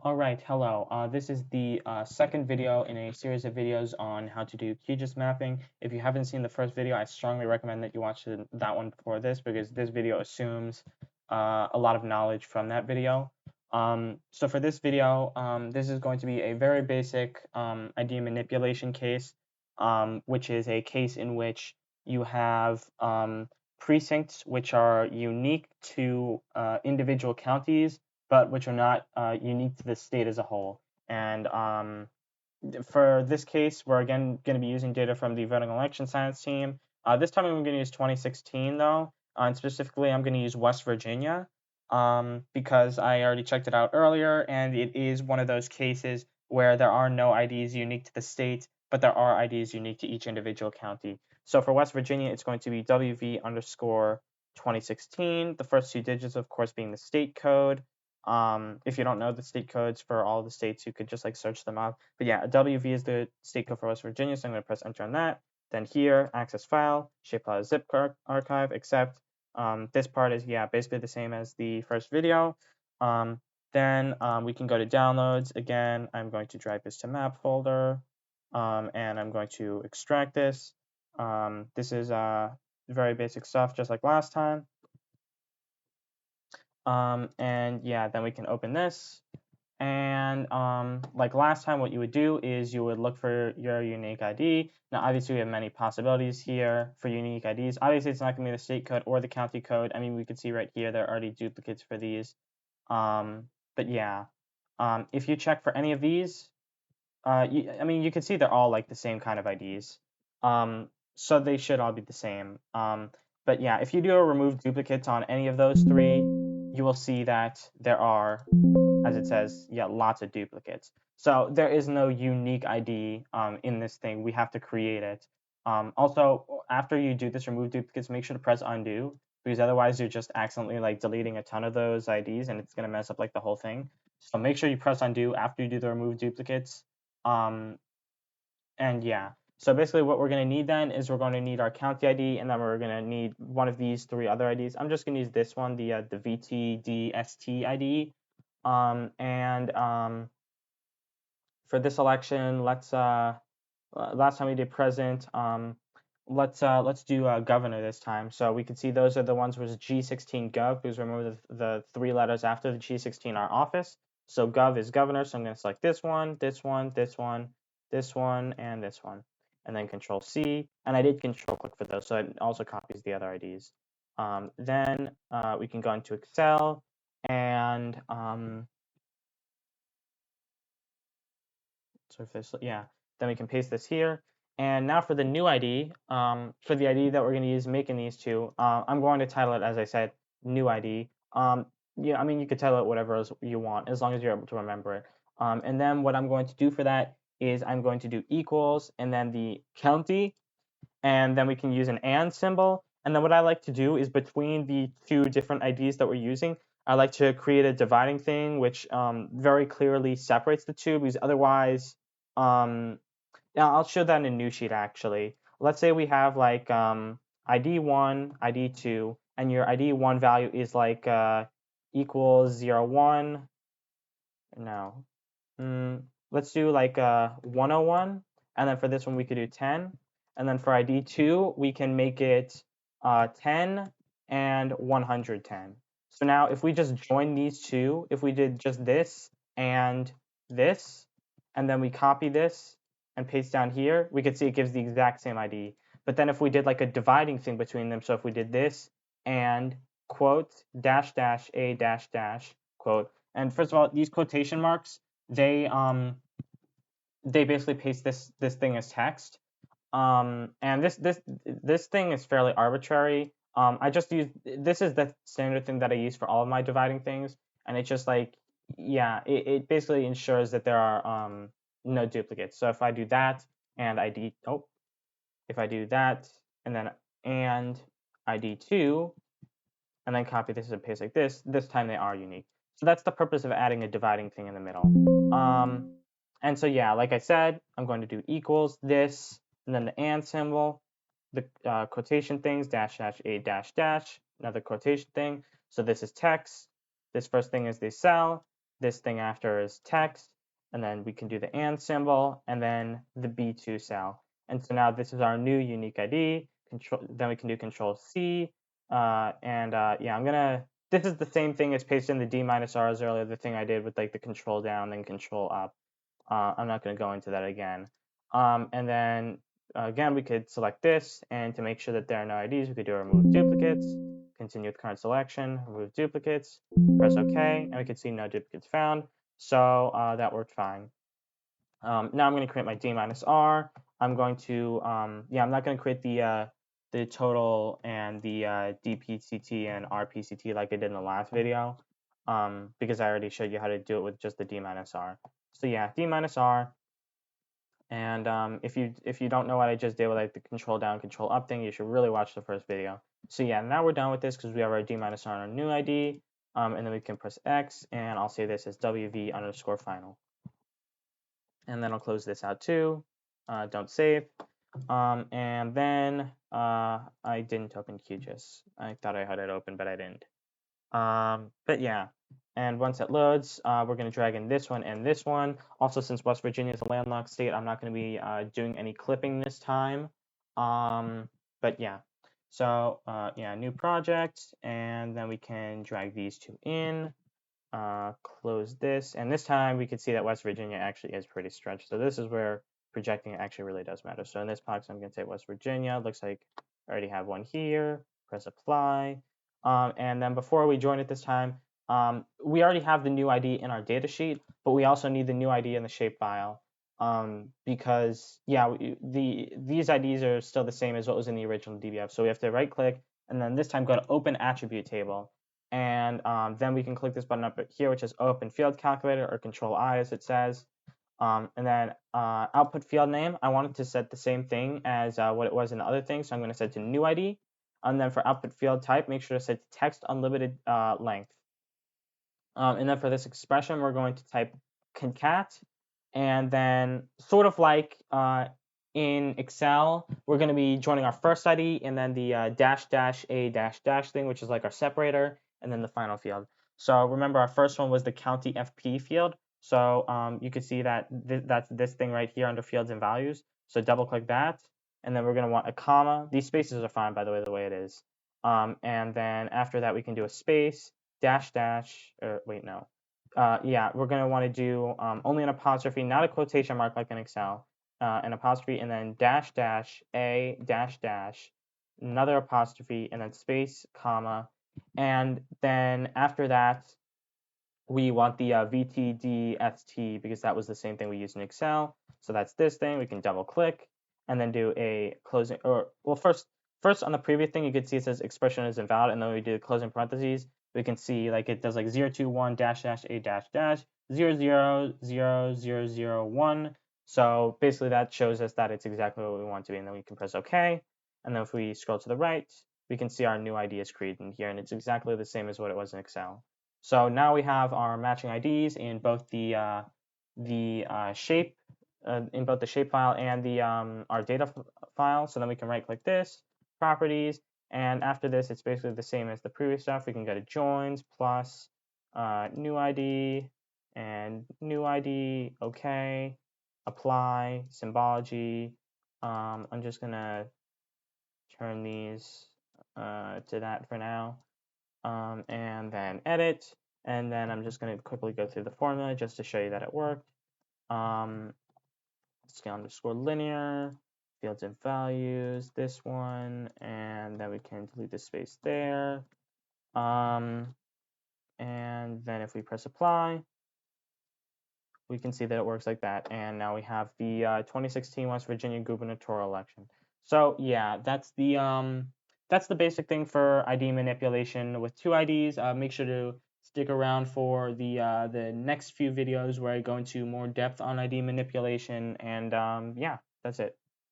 All right, hello. This is the second video in a series of videos on how to do QGIS mapping. If you haven't seen the first video, I strongly recommend that you watch that one before this because this video assumes a lot of knowledge from that video. So for this video, this is going to be a very basic ID manipulation case, which is a case in which you have precincts which are unique to individual counties but which are not unique to the state as a whole. And for this case, we're again going to be using data from the voting election science team. This time I'm going to use 2016 though, and specifically I'm going to use West Virginia because I already checked it out earlier, and it is one of those cases where there are no IDs unique to the state, but there are IDs unique to each individual county. So for West Virginia, it's going to be WV underscore 2016, the first two digits, of course, being the state code. If you don't know the state codes for all the states, you could just like search them up. But yeah, WV is the state code for West Virginia, so I'm going to press enter on that. Then here, access file, Shapefile zip archive, except this part is, yeah, basically the same as the first video. Then we can go to downloads. Again, I'm going to drag this to map folder, and I'm going to extract this. This is very basic stuff, just like last time. And yeah, then we can open this. And like last time, what you would do is you would look for your unique ID. Now, obviously, we have many possibilities here for unique IDs. Obviously, it's not going to be the state code or the county code. I mean, we can see right here, there are already duplicates for these. But yeah, if you check for any of these, I mean, you can see they're all like the same kind of IDs. So they should all be the same. But yeah, if you do a remove duplicates on any of those three, you will see that there are, as it says, yeah, lots of duplicates. So there is no unique ID in this thing. We have to create it. Also, after you do this remove duplicates, make sure to press undo, because otherwise you're just accidentally like deleting a ton of those IDs and it's going to mess up like the whole thing. So make sure you press undo after you do the remove duplicates. And yeah, so basically what we're going to need then is we're going to need our county ID, and then we're going to need one of these three other IDs. I'm just going to use this one, the VTDST ID. For this election, let's last time we did president, let's do governor this time. So we can see those are the ones was G16 gov, because remember the three letters after the G16 are office. So gov is governor, so I'm going to select this one, this one, this one, this one, and this one, and then Control C. And I did Control click for those, so it also copies the other IDs. Then we can go into Excel, and so if this, yeah, then we can paste this here. And now for the new ID, for the ID that we're going to use making these two, I'm going to title it, as I said, new ID. Yeah, I mean, you could title it whatever else you want, as long as you're able to remember it. And then what I'm going to do for that is I'm going to do equals and then the county, and then we can use an and symbol. And then what I like to do is between the two different IDs that we're using, I like to create a dividing thing, which very clearly separates the two, because otherwise, yeah, I'll show that in a new sheet actually. Let's say we have like ID1, ID2, and your ID1 value is like equals 0, 1. No. Let's do like 101, and then for this one we could do 10. And then for ID2, we can make it 10 and 110. So now if we just join these two, if we did just this, and then we copy this and paste down here, we could see it gives the exact same ID. But then if we did like a dividing thing between them, so if we did this and quote dash dash a dash dash quote, and first of all, these quotation marks, they basically paste this thing as text. And this thing is fairly arbitrary. I just use, this is the standard thing that I use for all of my dividing things, and it's just like, yeah, it basically ensures that there are no duplicates. So if I do that and if I do that and then and ID2 and then copy this and paste like this time they are unique. So that's the purpose of adding a dividing thing in the middle. And so yeah, like I said, I'm going to do equals this, and then the and symbol, the quotation things, dash dash a dash dash, another quotation thing. So this is text. This first thing is the cell, this thing after is text, and then we can do the and symbol, and then the B2 cell. And so now this is our new unique ID. Then we can do Control C, yeah, this is the same thing as pasting the D minus R as earlier, the thing I did with like the control down and control up. I'm not going to go into that again. And then again, we could select this, and to make sure that there are no IDs, we could do remove duplicates, continue with current selection, remove duplicates, press OK, and we could see no duplicates found. So that worked fine. Now I'm going to create my D minus R. I'm going to, yeah, I'm not going to create the total and the DPCT and RPCT like I did in the last video, because I already showed you how to do it with just the D minus R. So yeah, D minus R. And if you don't know what I just did with like the control down, control up thing, you should really watch the first video. So yeah, now we're done with this because we have our D minus R on our new ID. And then we can press X, and I'll say this as WV_final. And then I'll close this out too. Don't save. And then I didn't open QGIS. I thought I had it open, but I didn't. But yeah, and once it loads, we're going to drag in this one and this one. Also, since West Virginia is a landlocked state, I'm not going to be doing any clipping this time. But yeah, so yeah, new project, and then we can drag these two in. Close this, and this time we can see that West Virginia actually is pretty stretched. So this is where projecting it actually really does matter. So in this box, I'm going to say West Virginia. Looks like I already have one here. Press apply. And then before we join it this time, we already have the new ID in our data sheet, but we also need the new ID in the shapefile, because yeah, these IDs are still the same as what was in the original DBF. So we have to right click, and then this time go to open attribute table. And then we can click this button up here, which is open field calculator, or control I as it says. And then output field name, I wanted to set the same thing as what it was in the other things. So I'm going to set to new ID. And then for output field type, make sure to set text unlimited length. And then for this expression, we're going to type concat. And then sort of like in Excel, we're going to be joining our first ID and then the --a thing, which is like our separator, and then the final field. So remember, our first one was the county FP field. So you can see that that's this thing right here under fields and values. So double click that, and then we're going to want a comma. These spaces are fine, by the way it is. And then after that, we can do a space, or wait, no. Yeah, we're going to want to do only an apostrophe, not a quotation mark like in Excel. An apostrophe, and then --a another apostrophe, and then space, comma. And then after that, we want the VTDST because that was the same thing we used in Excel. So that's this thing. We can double click and then do a closing, or well, first on the previous thing, you could see it says expression is invalid, and then we do the closing parentheses. We can see like it does like 021 --a 0000001. So basically that shows us that it's exactly what we want to be, and then we can press OK. And then if we scroll to the right, we can see our new ID is created here, and it's exactly the same as what it was in Excel. So now we have our matching IDs in both the shape, in both the shapefile and the our data file. So then we can right click this, properties, and after this, it's basically the same as the previous stuff. We can go to joins plus new ID and new ID, OK, apply, symbology. I'm just gonna turn these to that for now. And then edit, and then I'm just going to quickly go through the formula just to show you that it worked. Scale underscore linear, fields and values, this one, and then we can delete the space there. And then if we press apply, we can see that it works like that. And now we have the 2016 West Virginia gubernatorial election. So yeah, that's the basic thing for ID manipulation with two IDs. Make sure to stick around for the next few videos where I go into more depth on ID manipulation. And yeah, that's it.